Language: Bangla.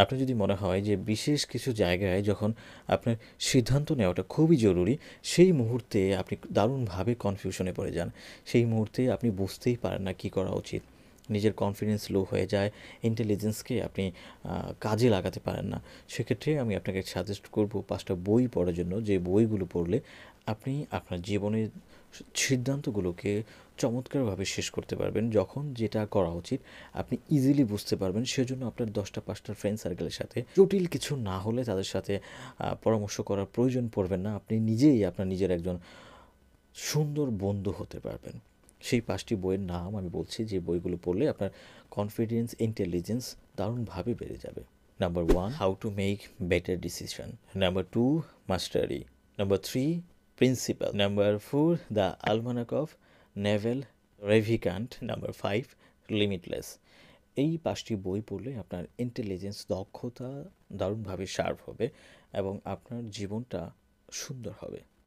আপনার যদি মনে হয় যে বিশেষ কিছু জায়গায় যখন আপনার সিদ্ধান্ত নেওয়াটা খুবই জরুরি, সেই মুহূর্তে আপনি দারুণভাবে কনফিউশনে পড়ে যান। সেই মুহূর্তে আপনি বুঝতেই পারেন না কী করা উচিত। নিজের কনফিডেন্স লো হয়ে যায়, ইন্টেলিজেন্সকে আপনি কাজে লাগাতে পারেন না। সেক্ষেত্রে আমি আপনাকে সাজেস্ট করব ৫টা বই পড়ার জন্য, যে বইগুলো পড়লে আপনি আপনার জীবনের সিদ্ধান্তগুলোকে চমৎকারভাবে শেষ করতে পারবেন। যখন যেটা করা উচিত আপনি ইজিলি বুঝতে পারবেন। সেজন্য আপনার ১০টা ৫টা ফ্রেন্ড সার্কেলের সাথে জটিল কিছু না হলে তাদের সাথে পরামর্শ করার প্রয়োজন পড়বে না। আপনি নিজেই আপনার নিজের একজন সুন্দর বন্ধু হতে পারবেন। সেই ৫টি বইয়ের নাম আমি বলছি, যে বইগুলো পড়লে আপনার কনফিডেন্স, ইন্টেলিজেন্স দারুণভাবে বেড়ে যাবে। Number 1, how to make better decision. Number 2, mastery. Number 3, principle. Number 4, the almanack of Naval Ravikant. Number 5, limitless. এই ৫টি বই পড়লে আপনার ইন্টেলিজেন্স, দক্ষতা দারুণভাবে শার্প হবে এবং আপনার জীবনটা সুন্দর হবে।